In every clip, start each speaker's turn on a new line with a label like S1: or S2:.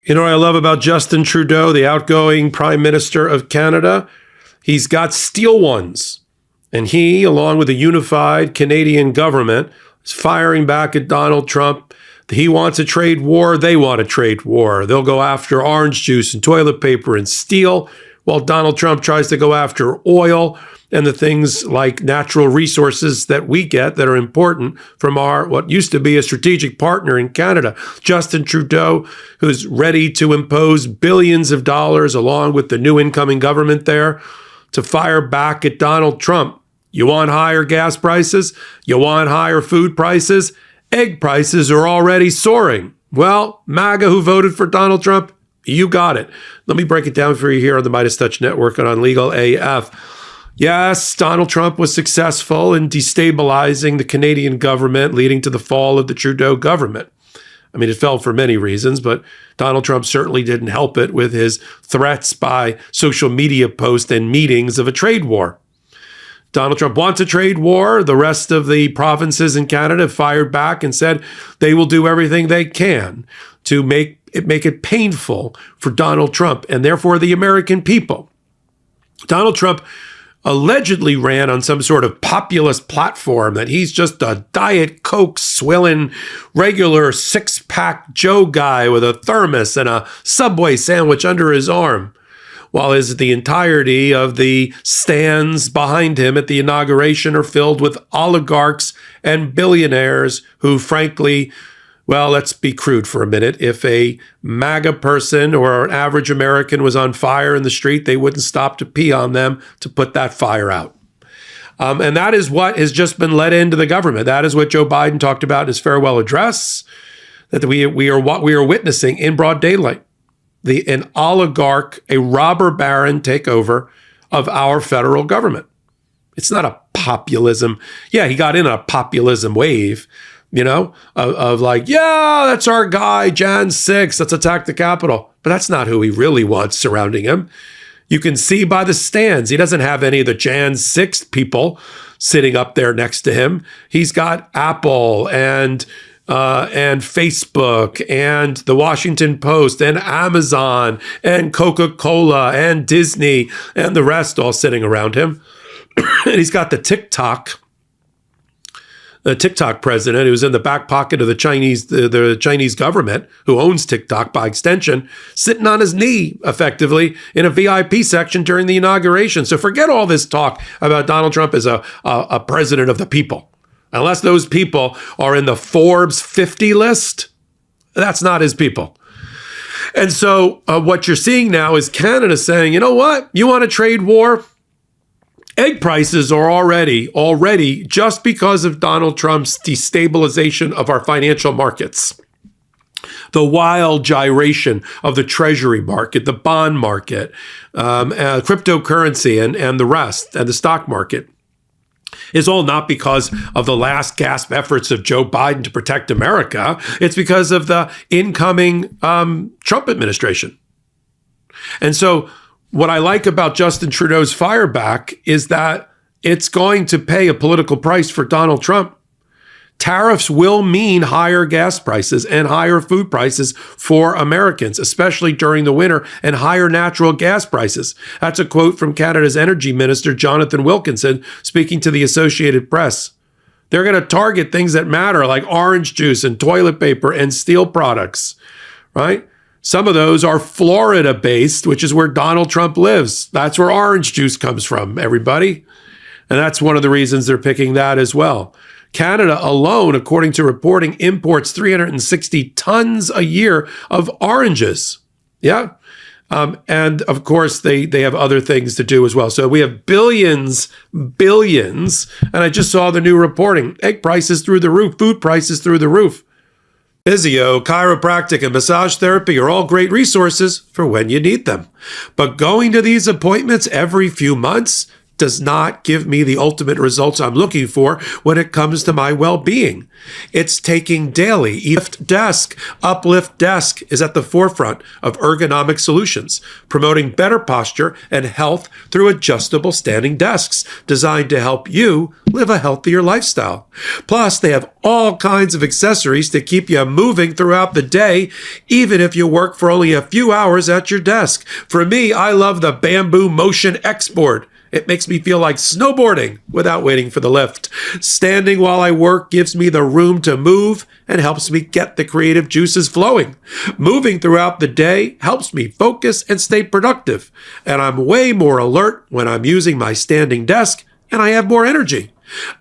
S1: You know what I love about Justin Trudeau, the outgoing Prime Minister of Canada? He's got steel ones. And he, along with a unified Canadian government, is firing back at Donald Trump. He wants a trade war. They want a trade war. They'll go after orange juice and toilet paper and steel, while Donald Trump tries to go after oil and the things like natural resources that we get that are important from our, what used to be a strategic partner in Canada. Justin Trudeau, who's ready to impose billions of dollars along with the new incoming government there to fire back at Donald Trump. You want higher gas prices? You want higher food prices? Egg prices are already soaring. Well, MAGA, who voted for Donald Trump, you got it. Let me break it down for you here on the Midas Touch Network and on Legal AF. Yes, Donald Trump was successful in destabilizing the Canadian government, leading to the fall of the Trudeau government. I mean, it fell for many reasons, but Donald Trump certainly didn't help it with his threats by social media posts and meetings of a trade war. Donald Trump wants a trade war. The rest of the provinces in Canada fired back and said they will do everything they can to make it painful for Donald Trump and therefore the American people. Donald Trump allegedly ran on some sort of populist platform that he's just a Diet Coke swilling regular six-pack Joe guy with a thermos and a Subway sandwich under his arm, while the entirety of the stands behind him at the inauguration are filled with oligarchs and billionaires who, frankly, well, let's be crude for a minute. If a MAGA person or an average American was on fire in the street, they wouldn't stop to pee on them to put that fire out. And that is what has just been let into the government. That is what Joe Biden talked about in his farewell address, that we are witnessing in broad daylight. An oligarch, a robber baron takeover of our federal government. It's not a populism. Yeah, he got in a populism wave, of like, yeah, that's our guy, Jan 6, let's attack the Capitol. But that's not who he really wants surrounding him. You can see by the stands, he doesn't have any of the Jan 6 people sitting up there next to him. He's got Apple and Facebook and the Washington Post and Amazon and Coca-Cola and Disney and the rest all sitting around him. And he's got the TikTok president who's in the back pocket of the Chinese government, who owns TikTok by extension, sitting on his knee effectively in a VIP section during the inauguration. So forget all this talk about Donald Trump as a president of the people. Unless those people are in the Forbes 50 list, that's not his people. And so what you're seeing now is Canada saying, you know what? You want a trade war? Egg prices are already, just because of Donald Trump's destabilization of our financial markets, the wild gyration of the treasury market, the bond market, cryptocurrency and the rest, and the stock market, is all not because of the last gasp efforts of Joe Biden to protect America. It's because of the incoming Trump administration. And so what I like about Justin Trudeau's fireback is that it's going to pay a political price for Donald Trump. Tariffs will mean higher gas prices and higher food prices for Americans, especially during the winter, and higher natural gas prices. That's a quote from Canada's Energy Minister, Jonathan Wilkinson, speaking to the Associated Press. They're going to target things that matter, like orange juice and toilet paper and steel products, right? Some of those are Florida-based, which is where Donald Trump lives. That's where orange juice comes from, everybody. And that's one of the reasons they're picking that as well. Canada alone, according to reporting, imports 360 tons a year of oranges. Yeah. And of course, they have other things to do as well. So we have billions. And I just saw the new reporting. Egg prices through the roof, food prices through the roof. Physio, chiropractic, and massage therapy are all great resources for when you need them. But going to these appointments every few months, does not give me the ultimate results I'm looking for when it comes to my well-being. It's taking daily. Uplift Desk is at the forefront of ergonomic solutions, promoting better posture and health through adjustable standing desks designed to help you live a healthier lifestyle. Plus, they have all kinds of accessories to keep you moving throughout the day, even if you work for only a few hours at your desk. For me, I love the Bamboo Motion X board. It makes me feel like snowboarding without waiting for the lift. Standing while I work gives me the room to move and helps me get the creative juices flowing. Moving throughout the day helps me focus and stay productive. And I'm way more alert when I'm using my standing desk and I have more energy.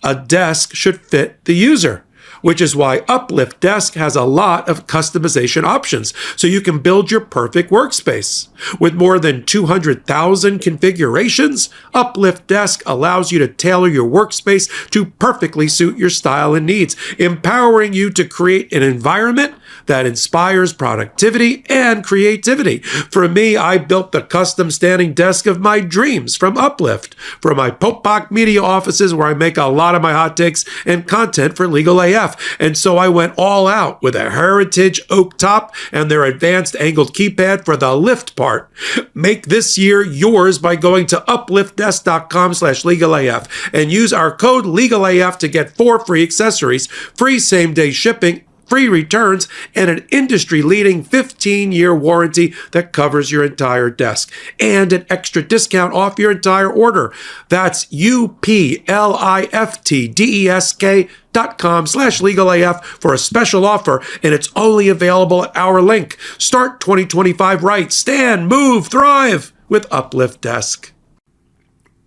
S1: A desk should fit the user, which is why Uplift Desk has a lot of customization options, so you can build your perfect workspace. With more than 200,000 configurations, Uplift Desk allows you to tailor your workspace to perfectly suit your style and needs, empowering you to create an environment that inspires productivity and creativity. For me, I built the custom standing desk of my dreams from Uplift for my Popak media offices, where I make a lot of my hot takes and content for Legal AF. And so I went all out with a heritage oak top and their advanced angled keypad for the lift part. Make this year yours by going to upliftdesk.com/legalaf and use our code LegalAF to get 4 free accessories, free same-day shipping, free returns, and an industry-leading 15-year warranty that covers your entire desk, and an extra discount off your entire order. That's upliftdesk.com/legalaf for a special offer, and it's only available at our link. Start 2025 right. Stand, move, thrive with Uplift Desk.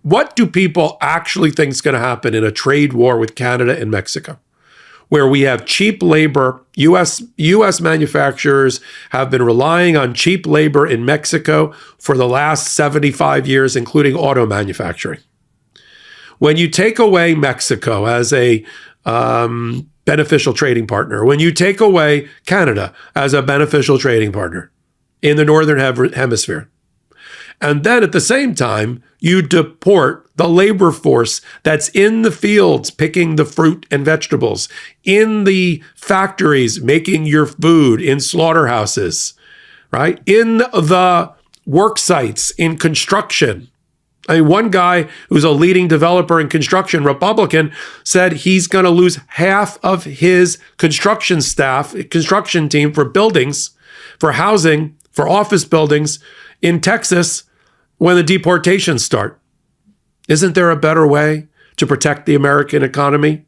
S1: What do people actually think is going to happen in a trade war with Canada and Mexico, where we have cheap labor? U.S. manufacturers have been relying on cheap labor in Mexico for the last 75 years, including auto manufacturing. When you take away Mexico as a beneficial trading partner, when you take away Canada as a beneficial trading partner in the Northern Hemisphere, and then at the same time, you deport the labor force that's in the fields picking the fruit and vegetables, in the factories making your food, in slaughterhouses, right? In the work sites, in construction. I mean, one guy who's a leading developer in construction, Republican, said he's going to lose half of his construction staff, construction team for buildings, for housing, for office buildings in Texas when the deportations start. Isn't there a better way to protect the American economy?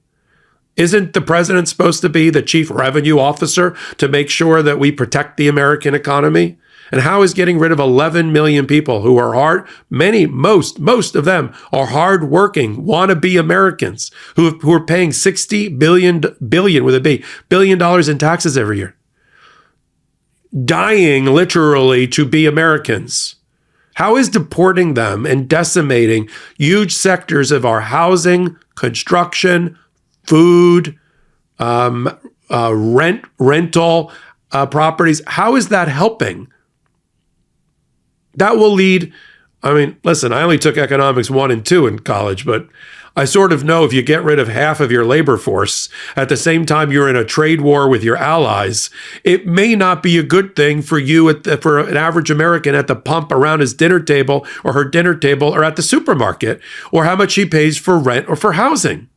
S1: Isn't the president supposed to be the chief revenue officer to make sure that we protect the American economy? And how is getting rid of 11 million people who are most of them are hardworking, wannabe Americans who are paying $60 billion in taxes every year, dying literally to be Americans? How is deporting them and decimating huge sectors of our housing, construction, food, rental properties, how is that helping? That will lead, I mean, listen, I only took economics 1 and 2 in college, but I sort of know if you get rid of half of your labor force at the same time you're in a trade war with your allies, it may not be a good thing for you, for an average American at the pump around his dinner table or her dinner table or at the supermarket, or how much he pays for rent or for housing.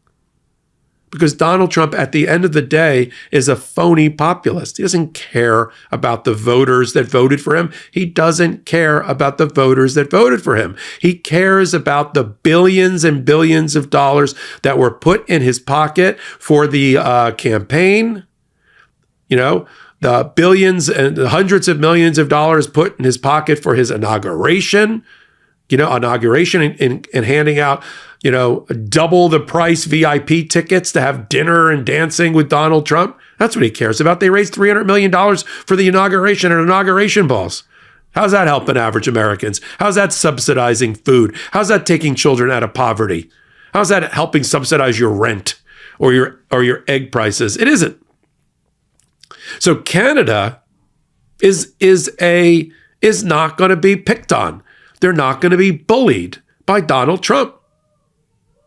S1: Because Donald Trump, at the end of the day, is a phony populist. He doesn't care about the voters that voted for him. He doesn't care about the voters that voted for him. He cares about the billions and billions of dollars that were put in his pocket for the campaign. You know, the billions and the hundreds of millions of dollars put in his pocket for his inauguration. And handing out, double the price VIP tickets to have dinner and dancing with Donald Trump. That's what he cares about. They raised $300 million for the inauguration and inauguration balls. How's that helping average Americans? How's that subsidizing food? How's that taking children out of poverty? How's that helping subsidize your rent or your egg prices? It isn't. So Canada is not going to be picked on. They're not going to be bullied by Donald Trump.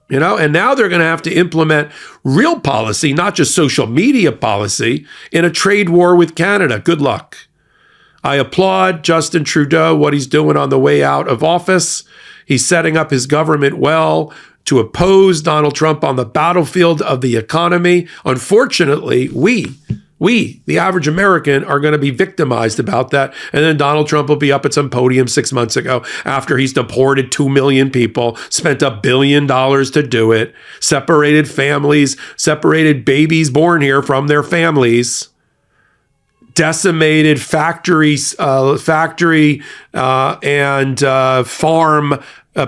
S1: And now they're going to have to implement real policy, not just social media policy, in a trade war with Canada. Good luck. I applaud Justin Trudeau, what he's doing on the way out of office. He's setting up his government well to oppose Donald Trump on the battlefield of the economy. Unfortunately, we, the average American, are going to be victimized about that. And then Donald Trump will be up at some podium 6 months ago after he's deported 2 million people, spent $1 billion to do it, separated families, separated babies born here from their families, decimated factory and farm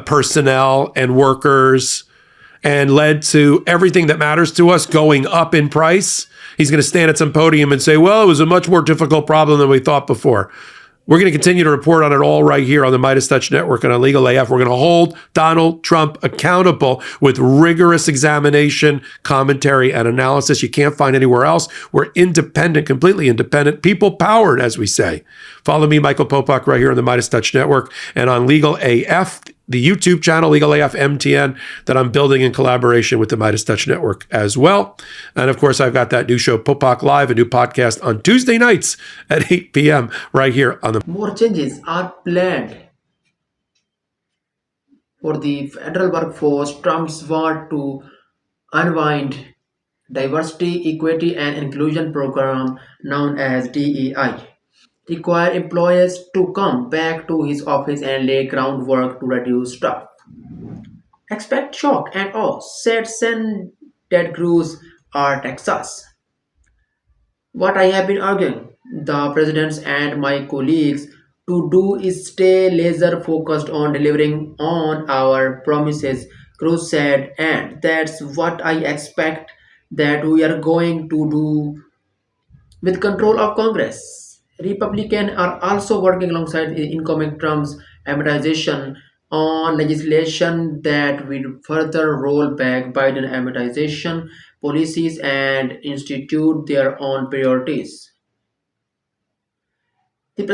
S1: personnel and workers, and led to everything that matters to us going up in price. He's going to stand at some podium and say, well, it was a much more difficult problem than we thought before. We're going to continue to report on it all right here on the Midas Touch Network and on Legal AF. We're going to hold Donald Trump accountable with rigorous examination, commentary, and analysis you can't find anywhere else. We're independent, completely independent, people-powered, as we say. Follow me, Michael Popak, right here on the Midas Touch Network and on Legal AF, the YouTube channel, Legal AF MTN, that I'm building in collaboration with the Midas Touch Network as well. And of course, I've got that new show, Popak Live, a new podcast on Tuesday nights at 8 p.m. right here on the...
S2: More changes are planned for the federal workforce. Trump's want to unwind diversity, equity, and inclusion program known as DEI require employers to come back to his office and lay groundwork to reduce staff. Expect shock and awe, said Sen Ted Cruz are Texas. What I have been arguing, the presidents and my colleagues, to do is stay laser focused on delivering on our promises, Cruz said, and that's what I expect that we are going to do with control of Congress. Republicans are also working alongside incoming Trump's amortization on legislation that will further roll back Biden amortization policies and institute their own priorities. The